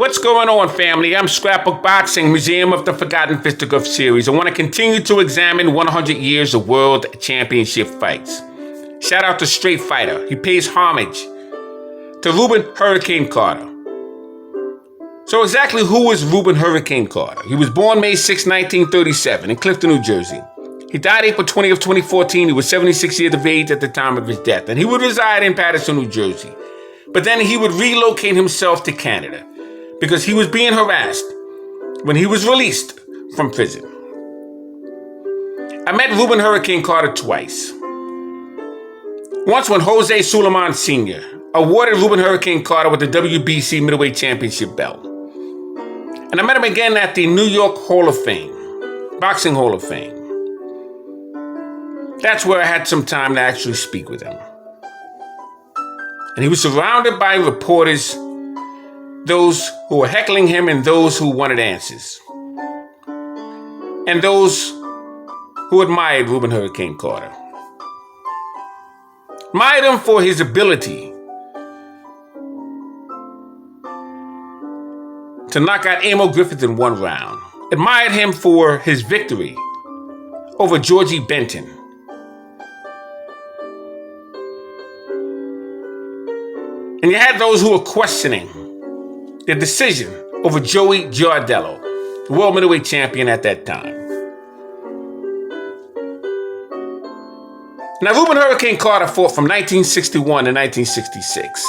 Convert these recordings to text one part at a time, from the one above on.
What's going on, family? I'm Scrapbook Boxing, Museum of the Forgotten Fisticuffs series. I want to continue to examine 100 years of world championship fights. Shout out to Straight Fighter. He pays homage to Rubin Hurricane Carter. So exactly who was Rubin Hurricane Carter? He was born May 6, 1937 in Clifton, New Jersey. He died April 20 of 2014. He was 76 years of age at the time of his death, and he would reside in Madison, New Jersey. But then he would relocate himself to Canada because he was being harassed when he was released from prison. I met Rubin Hurricane Carter twice. Once when Jose Suleiman Sr. awarded Rubin Hurricane Carter with the WBC Middleweight Championship belt. And I met him again at the New York Hall of Fame, Boxing Hall of Fame. That's where I had some time to actually speak with him. And he was surrounded by reporters, those who were heckling him and those who wanted answers. And those who admired Rubin Hurricane Carter. Admired him for his ability to knock out Emil Griffith in one round. Admired him for his victory over Goergie Benton. And you had those who were questioning the decision over Joey Giardello, the world middleweight champion at that time. Now, Rubin Hurricane Carter fought from 1961 to 1966.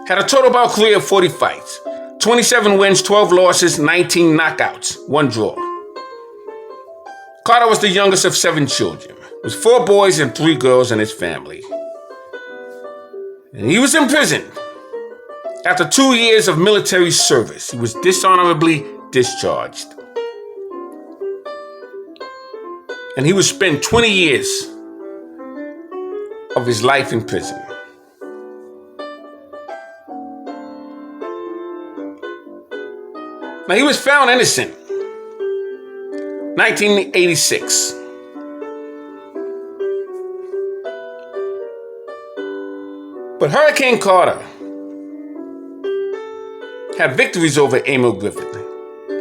Had a total bout career of 40 fights, 27 wins, 12 losses, 19 knockouts, 1 draw. Carter was the youngest of 7 children, with 4 boys and 3 girls in his family. And he was imprisoned. After 2 years of military service, he was dishonorably discharged. And he would spend 20 years of his life in prison. Now, he was found innocent 1986. But Hurricane Carter had victories over Emil Griffith,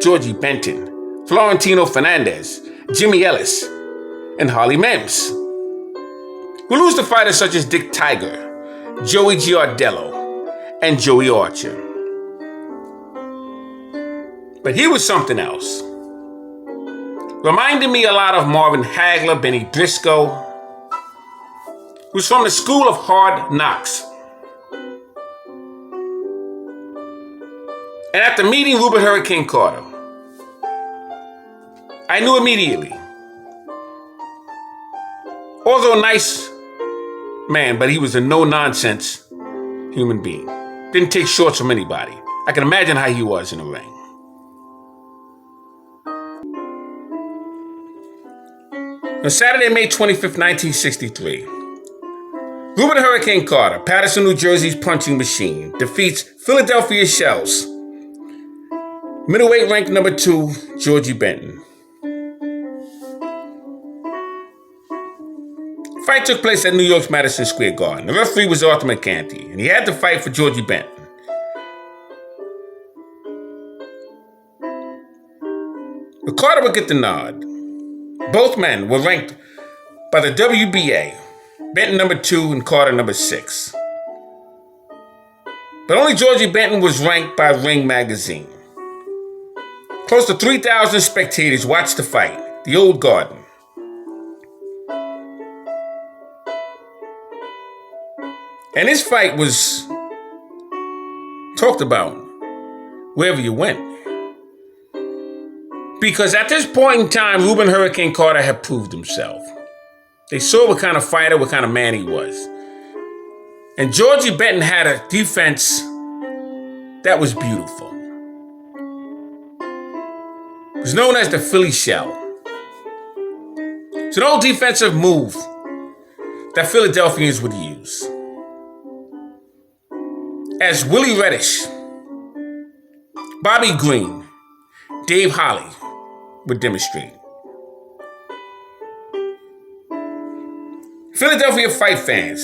Goergie Benton, Florentino Fernandez, Jimmy Ellis, and Harley Mims. We lose to fighters such as Dick Tiger, Joey Giardello, and Joey Archer. But he was something else. Reminded me a lot of Marvin Hagler, Benny Briscoe, who's from the school of hard knocks. And after meeting Rubin Hurricane Carter, I knew immediately. Although a nice man, but he was a no-nonsense human being. Didn't take shorts from anybody. I can imagine how he was in the ring. On Saturday, May 25th, 1963, Rubin Hurricane Carter, Madison, New Jersey's punching machine, defeats Philadelphia Shells, middleweight ranked number 2, Goergie Benton. The fight took place at New York's Madison Square Garden. The referee was Arthur McCanty, and he had to fight for Goergie Benton. But Carter would get the nod. Both men were ranked by the WBA, Benton number 2 and Carter number 6. But only Goergie Benton was ranked by Ring Magazine. Close to 3,000 spectators watched the fight, the old Garden. And this fight was talked about wherever you went. Because at this point in time, Rubin Hurricane Carter had proved himself. They saw what kind of fighter, what kind of man he was. And Goergie Benton had a defense that was beautiful. It was known as the Philly Shell. It's an old defensive move that Philadelphians would use. As Willie Reddish, Bobby Green, Dave Holly would demonstrate. Philadelphia fight fans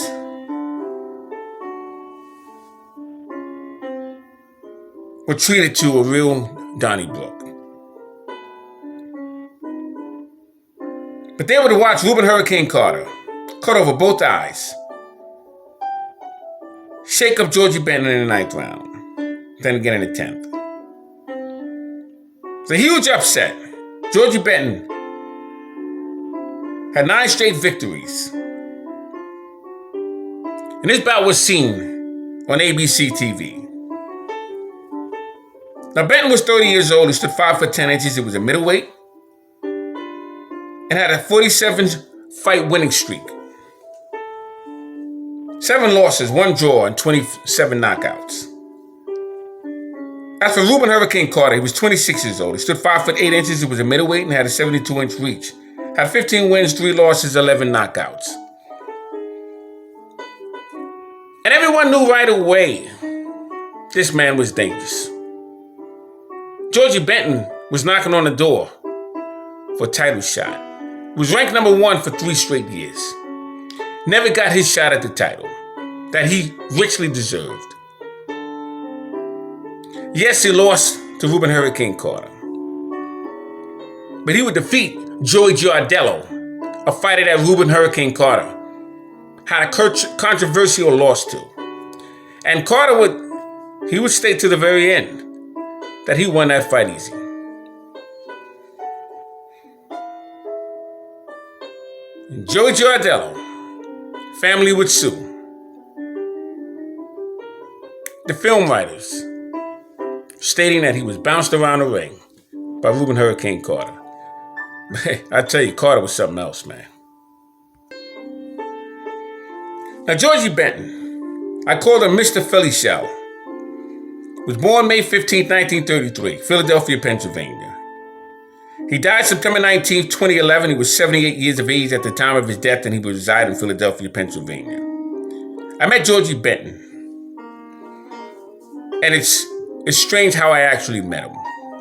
were treated to a real Donnybrook. But they were to watch Rubin Hurricane Carter cut over both eyes, shake up Georgie Benton in the 9th round, then again in the 10th. It's a huge upset. Georgie Benton had 9 straight victories. And this bout was seen on ABC TV. Now, Benton was 30 years old. He stood 5 foot 10 inches. He was a middleweight and had a 47-fight winning streak. 7 losses, 1 draw, and 27 knockouts. As for Rubin Hurricane Carter, he was 26 years old. He stood 5 foot 8 inches. He was a middleweight and had a 72-inch reach. Had 15 wins, 3 losses, 11 knockouts. And everyone knew right away this man was dangerous. Georgie Benton was knocking on the door for a title shot. He was ranked number 1 for 3 straight years. Never got his shot at the title that he richly deserved. Yes, he lost to Rubin Hurricane Carter. But he would defeat Joey Giardello, a fighter that Rubin Hurricane Carter had a controversial loss to. And Carter would state to the very end that he won that fight easy. And Joey Giardello, family would sue. The film writers, stating that he was bounced around the ring by Rubin Hurricane Carter. I tell you, Carter was something else, man. Now, Georgie Benton, I called him Mr. Philly Shell, was born May 15, 1933, Philadelphia, Pennsylvania. He died September 19, 2011. He was 78 years of age at the time of his death, and he would reside in Philadelphia, Pennsylvania. I met Georgie Benton, and it's strange how I actually met him.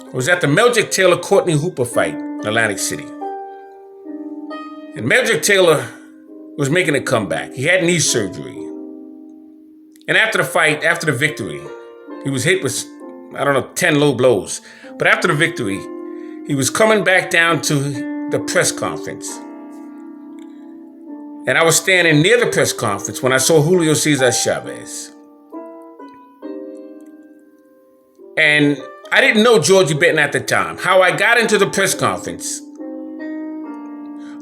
It was at the Meldrick Taylor-Courtney Hooper fight in Atlantic City. And Meldrick Taylor was making a comeback. He had knee surgery. And after the fight, after the victory, he was hit with, 10 low blows. But after the victory, he was coming back down to the press conference. And I was standing near the press conference when I saw Julio Cesar Chavez. And I didn't know Georgie Benton at the time. How I got into the press conference,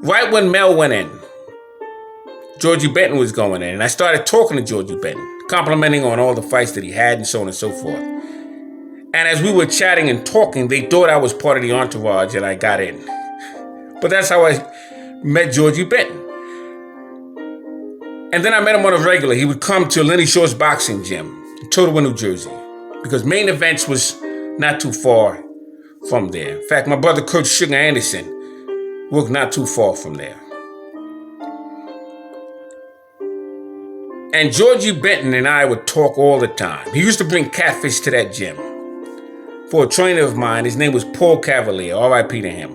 right when Mel went in, Georgie Benton was going in. And I started talking to Georgie Benton, complimenting on all the fights that he had and so on and so forth. And as we were chatting and talking, they thought I was part of the entourage and I got in. But that's how I met Georgie Benton. And then I met him on a regular. He would come to Lenny Shaw's boxing gym in Totowa, New Jersey, because Main Events was not too far from there. In fact, my brother Kurt Sugar Anderson worked not too far from there. And Georgie Benton and I would talk all the time. He used to bring catfish to that gym for a trainer of mine. His name was Paul Cavalier, R.I.P. to him.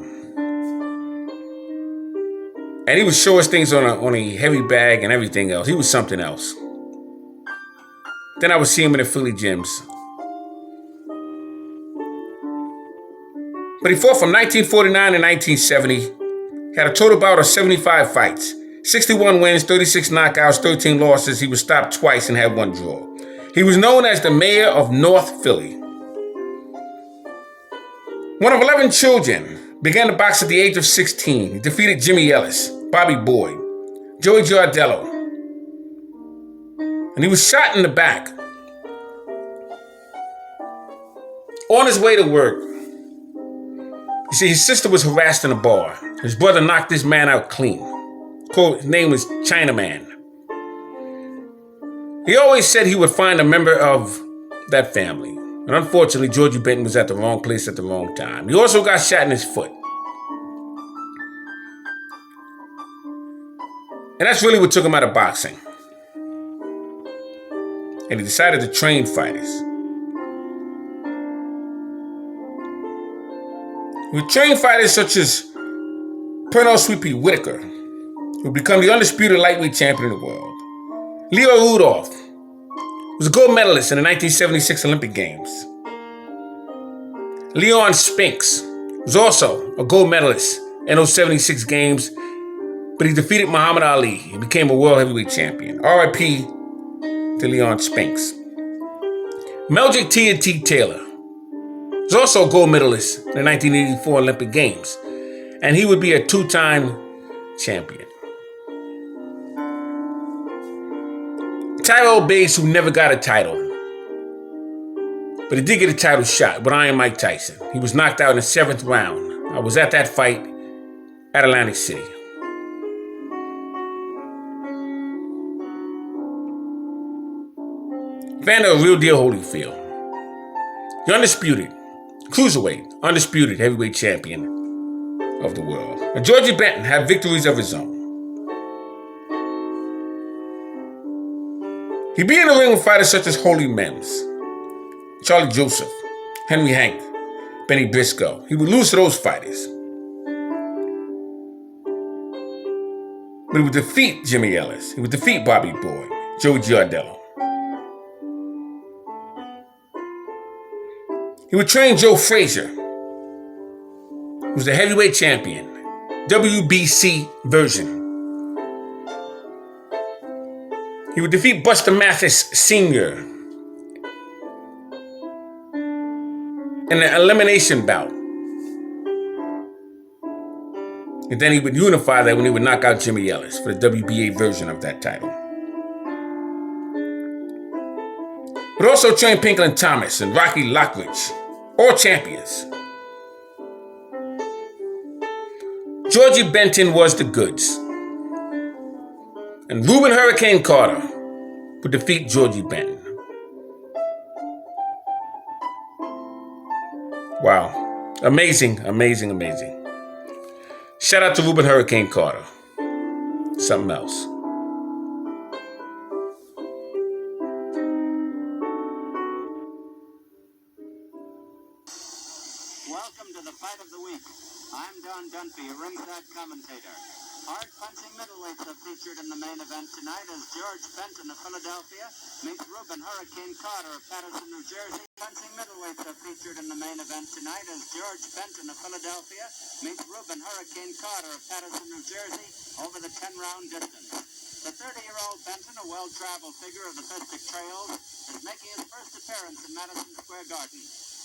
And he would show us things on a heavy bag and everything else. He was something else. Then I would see him in the Philly gyms. But he fought from 1949 to 1970. He had a total bout of 75 fights. 61 wins, 36 knockouts, 13 losses. He was stopped twice and had 1 draw. He was known as the mayor of North Philly. One of 11 children, began to box at the age of 16. He defeated Jimmy Ellis, Bobby Boyd, Joey Giardello. And he was shot in the back on his way to work. You see, his sister was harassed in a bar. His brother knocked this man out clean. His name was Chinaman. He always said he would find a member of that family. And unfortunately, Georgie Benton was at the wrong place at the wrong time. He also got shot in his foot. And that's really what took him out of boxing. And he decided to train fighters. He would train fighters such as Pernell Sweet Whitaker, who would become the undisputed lightweight champion of the world. Leo Rudolph was a gold medalist in the 1976 Olympic Games. Leon Spinks was also a gold medalist in those 76 games, but he defeated Muhammad Ali and became a world heavyweight champion. R.I.P. to Leon Spinks. Meldrick T.N.T. Taylor was also a gold medalist in the 1984 Olympic Games, and he would be a two-time champion. Tyrell Bates, who never got a title, but he did get a title shot with Iron Mike Tyson. He was knocked out in the 7th round. I was at that fight at Atlantic City. Vander Real Deal Holyfield, the undisputed, cruiserweight, undisputed heavyweight champion of the world. Now, Georgie Benton had victories of his own. He'd be in the ring with fighters such as Holy Mims, Charlie Joseph, Henry Hank, Benny Briscoe. He would lose to those fighters, but he would defeat Jimmy Ellis. He would defeat Bobby Boy, Joe Giardello. He would train Joe Frazier, who was the heavyweight champion, WBC version. He would defeat Buster Mathis Sr. in an elimination bout. And then he would unify that when he would knock out Jimmy Ellis for the WBA version of that title. But also trained Pinklin Thomas and Rocky Lockridge, all champions. Georgie Benton was the goods. And Rubin Hurricane Carter would defeat Georgie Benton. Wow. Amazing, amazing, amazing. Shout out to Rubin Hurricane Carter. Something else. Welcome to the Fight of the Week. I'm Don Dunphy, a ringside commentator. Hard-punching middleweights are featured in the main event tonight as George Benton of Philadelphia meets Rubin Hurricane Carter of Madison, New Jersey. Punching middleweights are featured in the main event tonight as George Benton of Philadelphia meets Rubin Hurricane Carter of Madison, New Jersey over the 10-round distance. The 30-year-old Benton, a well-traveled figure of the Fistic Trails, is making his first appearance in Madison Square Garden.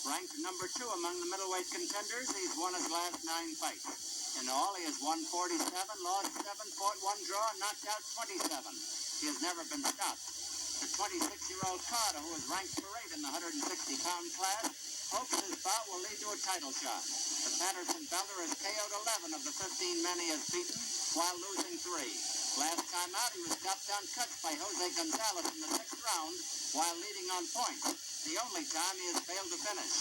Ranked number 2 among the middleweight contenders, he's won his last 9 fights. In all, he has won 47, lost 7, fought 1 draw, and knocked out 27. He has never been stopped. The 26-year-old Carter, who is ranked for 8 in the 160-pound class, hopes his bout will lead to a title shot. The Patterson belter has KO'd 11 of the 15 men he has beaten, while losing 3. Last time out, he was stopped on cuts by Jose Gonzalez in the 6th round, while leading on points, the only time he has failed to finish.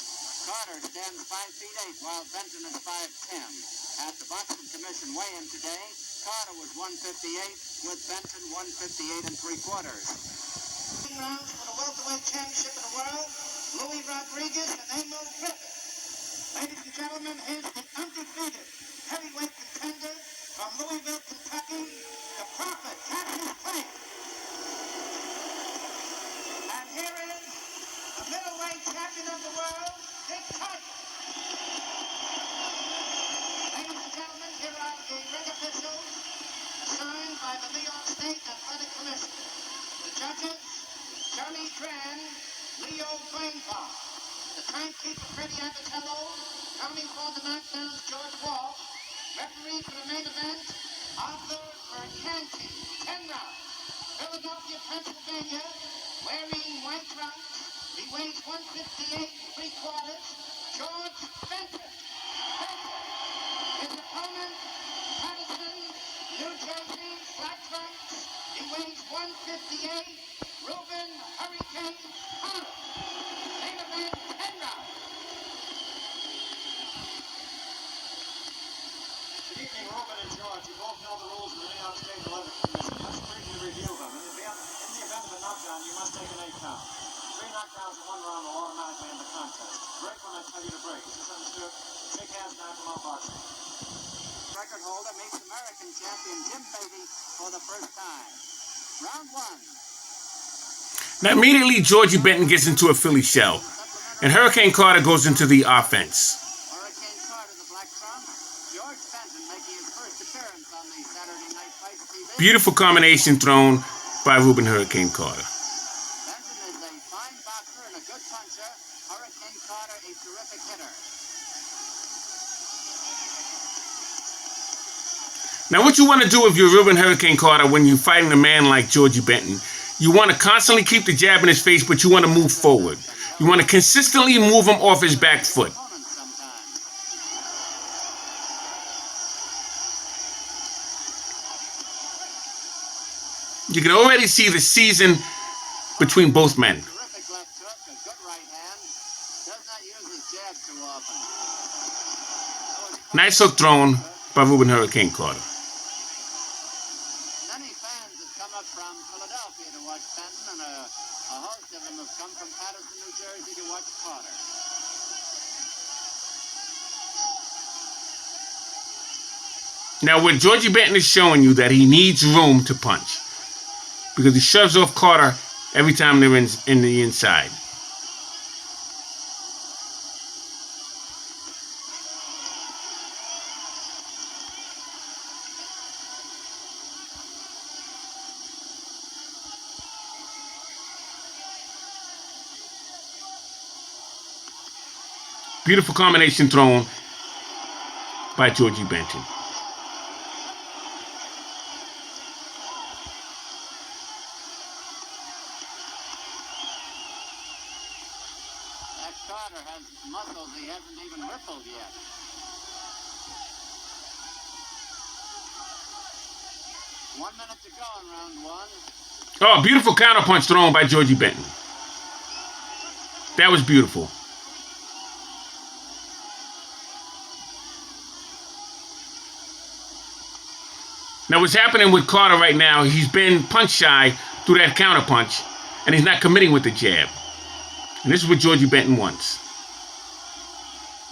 Carter stands 5 feet 8, while Benton is 5'10". At the Boxing Commission weigh-in today, Carter was 158, with Benton 158 3/4. Rounds for the welterweight championship of the world, Louis Rodriguez and Emil Griffith. Ladies and gentlemen, here's the undefeated heavyweight contender from Louisville, Kentucky, the Prophet, Cassius Clay. And here is the middleweight champion of the world, Big Tiger. Ladies and gentlemen, here are the ring officials assigned by the New York State Athletic Commission. The judges, Johnny Tran, Leo Brainbar. The timekeeper, Freddie Abatello. Counting for the knockdowns, George Walsh. Referee for the main event, Arthur Mercanti. 10 rounds. Philadelphia, Pennsylvania, wearing white trunks. He weighs 158 3/4. George Benton. His opponent, Madison, New Jersey, black trunks. He weighs 158. Rubin Hurricane Carter. Main event, 10 rounds. Good evening, Rubin and George. You both know the rules of the New York State Athletic Commission. Let's briefly review them. In the event of a knockdown, you must take an 8 count. 3 knockdowns in 1 round will automatically end the contest. Break when I tell you to break. Is this understood? Shake hands now from our boxing. Record holder meets American champion Jim Beatty for the first time. Round 1. Now immediately Georgie Benton gets into a Philly shell. And Hurricane Carter goes into the offense. Hurricane Carter, the Black Trump. George Benton making his first appearance on the Saturday Night Fights TV. Beautiful combination thrown by Rubin Hurricane Carter. Benton is a fine boxer and a good puncher. Hurricane Carter, a terrific hitter. Now, what you want to do if you're Rubin Hurricane Carter when you're fighting a man like Goergie Benton, you want to constantly keep the jab in his face, but you want to move forward. You want to consistently move him off his back foot. You can already see the season between both men. Terrific left hook, a good right hand. Does not use his jab too often. Nice hook thrown by Rubin Hurricane Carter. Many fans have come up from Philadelphia to watch Benton, and a host of them have come from Madison, New Jersey to watch Carter. Now, what Goergie Benton is showing you that he needs room to punch, because he shoves off Carter every time they're in the inside. Beautiful combination thrown by Goergie Benton. That Carter has muscles he hasn't even rippled yet. One minute to go in round one. Oh, beautiful counterpunch thrown by Goergie Benton. That was beautiful. Now, what's happening with Carter right now, he's been punch shy through that counterpunch, and he's not committing with the jab. And this is what Goergie Benton wants.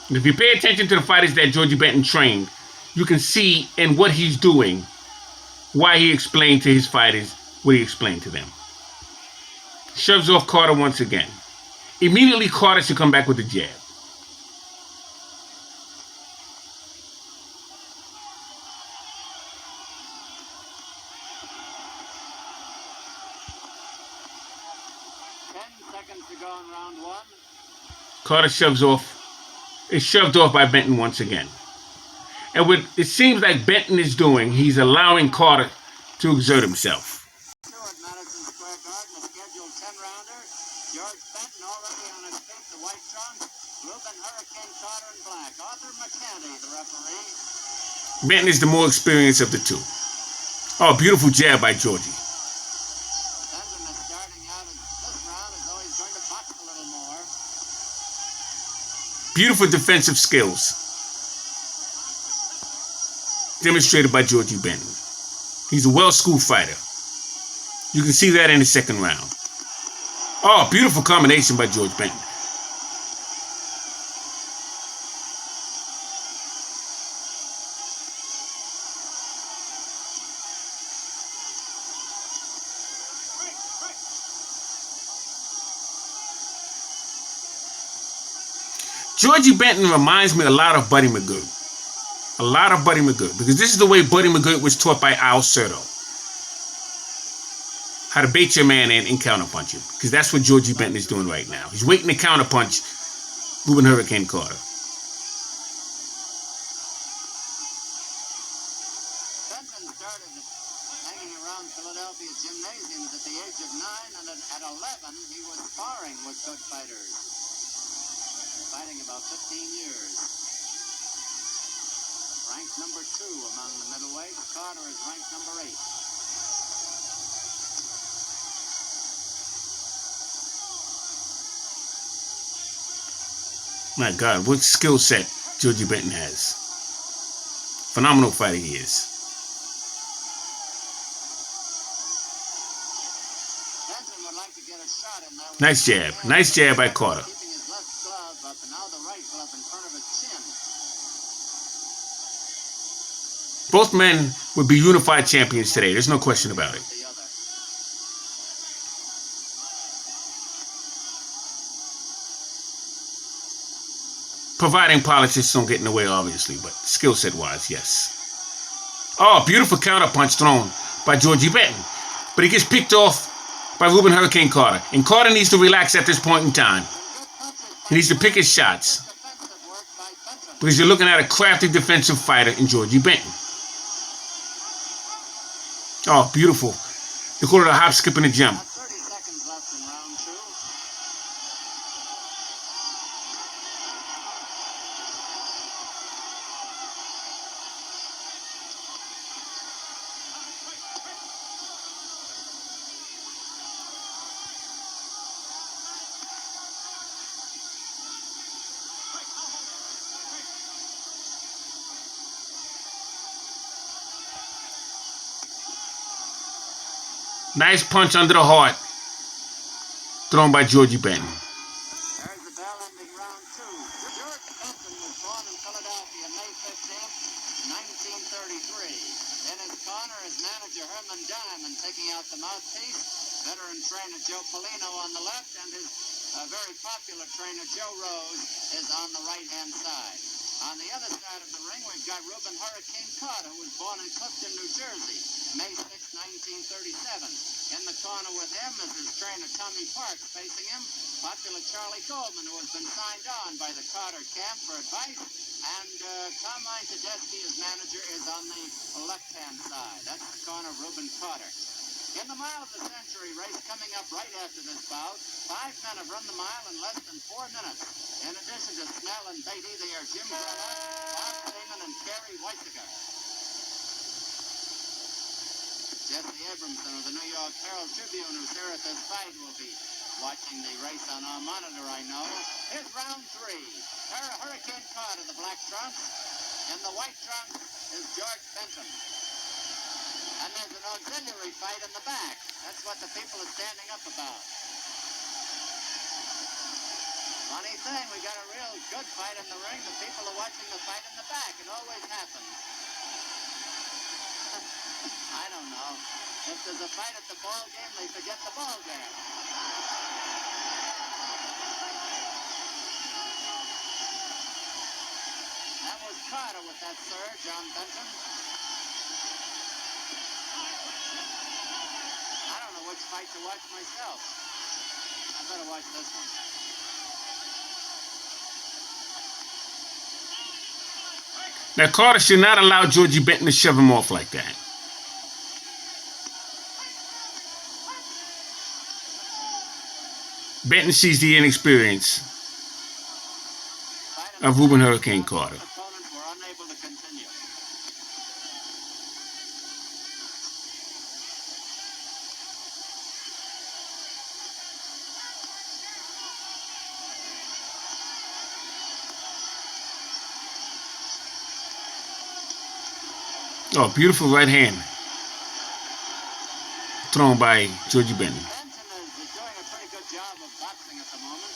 And if you pay attention to the fighters that Goergie Benton trained, you can see in what he's doing why he explained to his fighters what he explained to them. Shoves off Carter once again. Immediately, Carter should come back with the jab. To go in round one. Carter shoves off. It's shoved off by Benton once again. And what it seems like Benton is doing, he's allowing Carter to exert himself. At Madison Square Garden, a scheduled 10-rounder. George Benton already on his feet, the white trunks. Rubin Hurricane Carter in black. Arthur McCandy, the referee. Benton is the more experienced of the two. Oh, beautiful jab by Goergie. Beautiful defensive skills demonstrated by Goergie Benton. He's a well-schooled fighter. You can see that in the second round. Oh, beautiful combination by Goergie Benton. Goergie Benton reminds me a lot of Buddy McGirt. A lot of Buddy McGirt. Because this is the way Buddy McGirt was taught by Al Serto. How to bait your man in and counterpunch him. Because that's what Goergie Benton is doing right now. He's waiting to counterpunch Rubin Hurricane Carter. Benton started hanging around Philadelphia gymnasiums at the age of 9, and at 11 he was sparring with good fighters. Fighting about 15 years. Ranked number 2 among the middleweights. Carter is ranked number 8. My God, what skill set Goergie Benton has. Phenomenal fighter he is. Benton would like to get a shot in that. Nice jab. Nice jab by Carter. Up and now the right glove in front of his chin. Both men would be unified champions today. There's no question about it. Providing politics don't get in the way, obviously, but skill set wise, yes. Oh, beautiful counter punch thrown by Georgie Benton. But he gets picked off by Rubin Hurricane Carter. And Carter needs to relax at this point in time. He needs to pick his shots. Because you're looking at a crafty defensive fighter in Georgie Benton. Oh, beautiful. They call it a hop, skip, and a jump. 30 seconds left in round 2. Nice punch under the heart. Thrown by Georgie Benton. There's the bell ending round 2. George Benton was born in Philadelphia May 15th, 1933. In his corner is manager Herman Diamond taking out the mouthpiece. Veteran trainer Joe Polino on the left, and his very popular trainer Joe Rose is on the right-hand side. On the other side of the ring, we've got Rubin Hurricane Carter, who was born in Clifton, New Jersey, May 6, 1937. In the corner with him is his trainer Tommy Parks. Facing him, popular Charlie Goldman, who has been signed on by the Carter camp for advice. And Carmine Tedeschi, his manager, is on the left-hand side. That's the corner of Rubin Carter. In the mile of the century race coming up right after this bout, 5 men have run the mile in less than 4 minutes. In addition to Snell and Beatty, they are Jim Grella, Bob Seaman, and Kerry Weisiger. Jesse Abramson of the New York Herald Tribune, who's here at this fight, will be watching the race on our monitor, I know. Here's round 3. Hurricane Carter, the black trunks. In the white trunks is George Benton. And there's an auxiliary fight in the back. That's what the people are standing up about. Funny thing, we got a real good fight in the ring. The people are watching the fight in the back. It always happens. I don't know. If there's a fight at the ball game, they forget the ball game. That was Carter with that surge on Benton. I don't know which fight to watch myself. I better watch this one. Now, Carter should not allow Georgie Benton to shove him off like that. Benton sees the inexperience of Rubin Hurricane Carter. Opponents were unable to continue. Oh, beautiful right hand thrown by Georgie Benton. Benton is doing a pretty good job of boxing at the moment.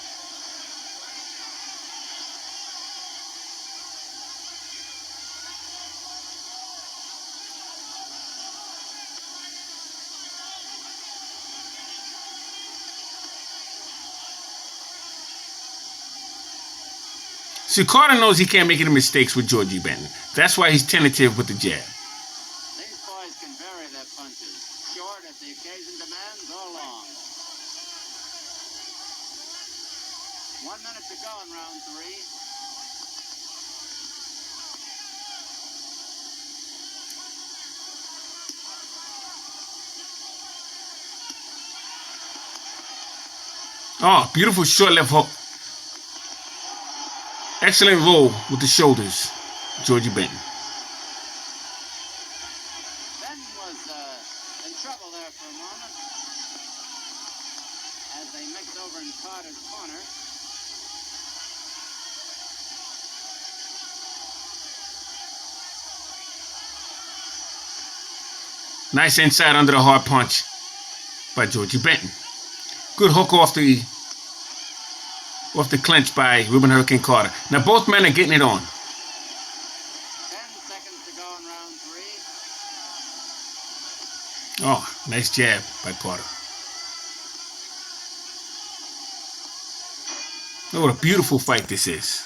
See, Carter knows he can't make any mistakes with Georgie Benton. That's why he's tentative with the jab. These boys can vary their punches, short if the occasion demands, or long. 1 minute to go in round 3. Oh, beautiful short left hook. Excellent roll with the shoulders, Georgie Benton. Benton was in trouble there for a moment as they mixed over in Carter's corner. Nice inside under the hard punch by Georgie Benton. Good hook off the clinch by Rubin Hurricane Carter. Now both men are getting it on. 10 seconds to go in round 3. Oh, nice jab by Carter. Oh, what a beautiful fight this is.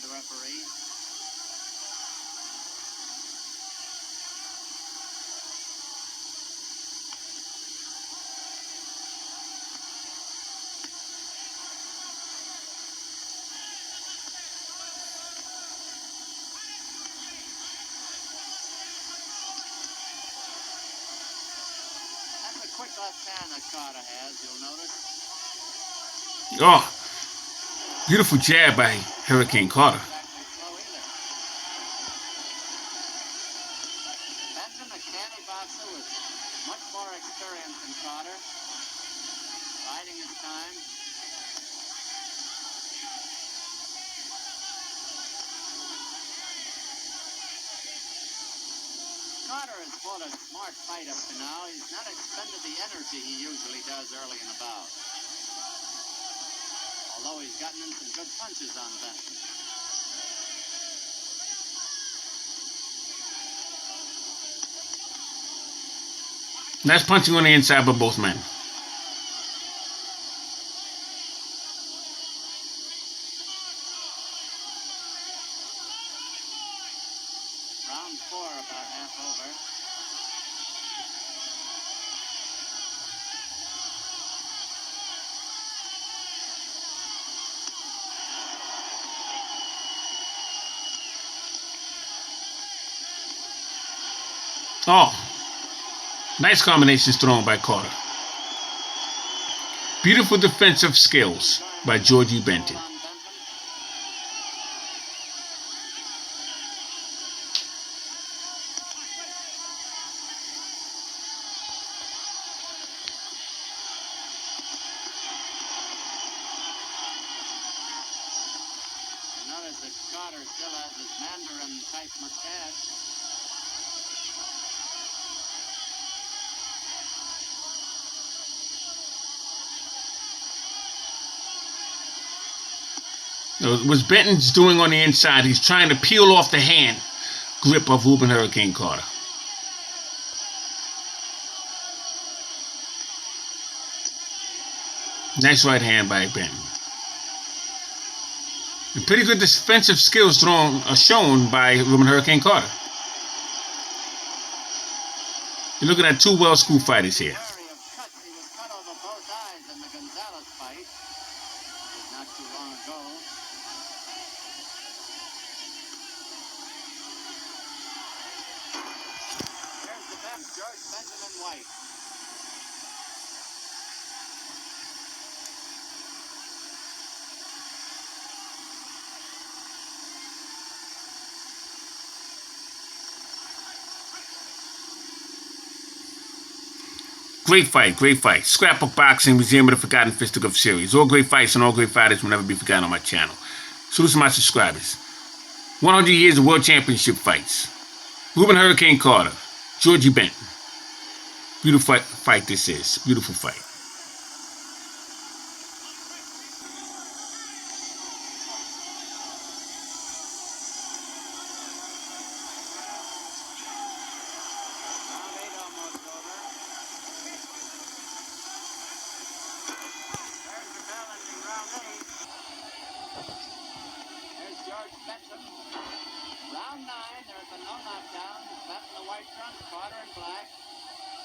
the referee. That's a quick left hand that Carter has, you'll notice. Oh, beautiful jab by Hurricane Carter. Benton, a canny boxer with much more experience than Carter, biding his time. Carter has fought a smart fight up to now. He's not expended the energy he usually does early in the bout. Although he's gotten in some good punches on Benton. Nice punching on the inside by both men. Round 4 about half over. Oh, nice combinations thrown by Carter. Beautiful defensive skills by Goergie Benton. Notice that Carter still has his Mandarin-type mustache. What Benton's doing on the inside, he's trying to peel off the hand grip of Rubin Hurricane Carter. Nice right hand by Benton. And pretty good defensive skills shown by Rubin Hurricane Carter. You're looking at two well-schooled fighters here. He was cut over both eyes in the Gonzalez fight. Not too long ago. Here's the bench, George Benton and White. Great fight, great fight. Scrapbook Boxing, Museum of the Forgotten Fisticuffs series. All great fights and all great fighters will never be forgotten on my channel. Salute to my subscribers. 100 years of World Championship fights. Rubin Hurricane Carter, Goergie Benton. Beautiful fight this is. Beautiful fight. Round 9, there have been no knockdowns. Benton the white trunks, Carter in black.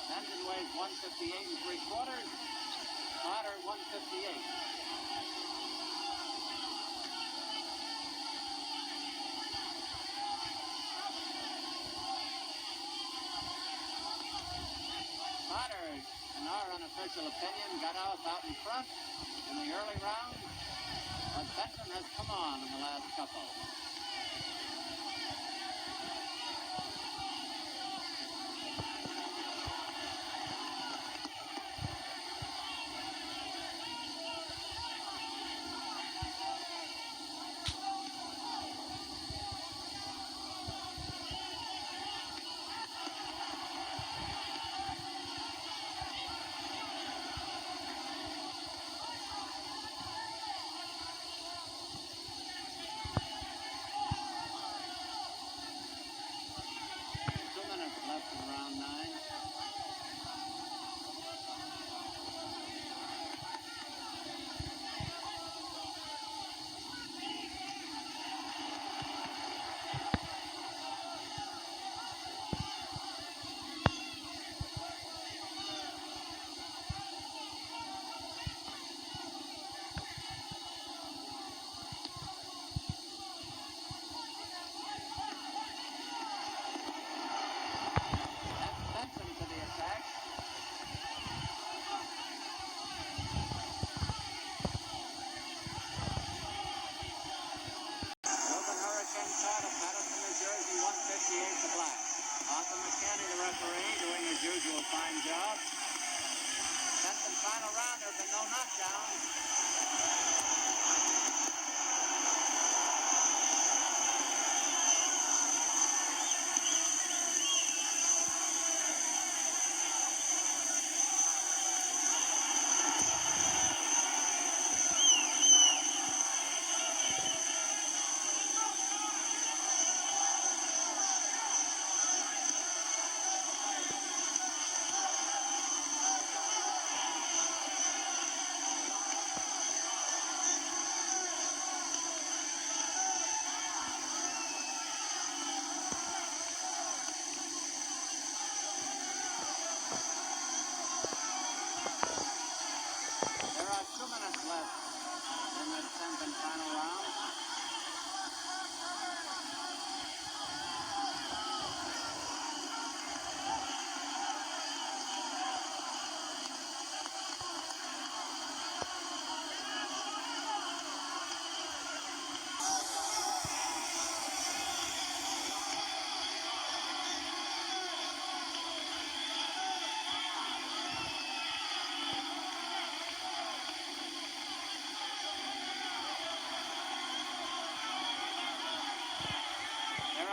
Benton weighs 158 3/4. Carter 158. Carter, in our unofficial opinion, got out in front in the early rounds, but Benton has come on in the last couple.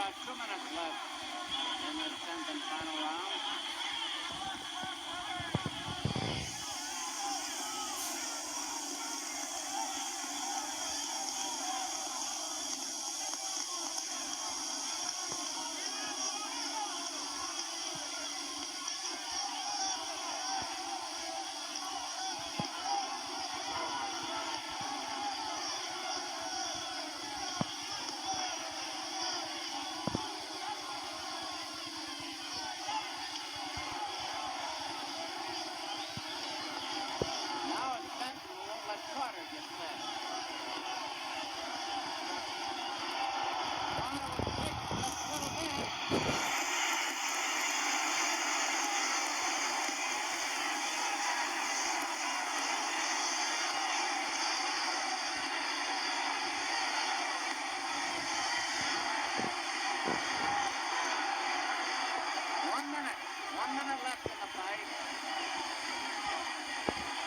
2 minutes left in the 10th and final round.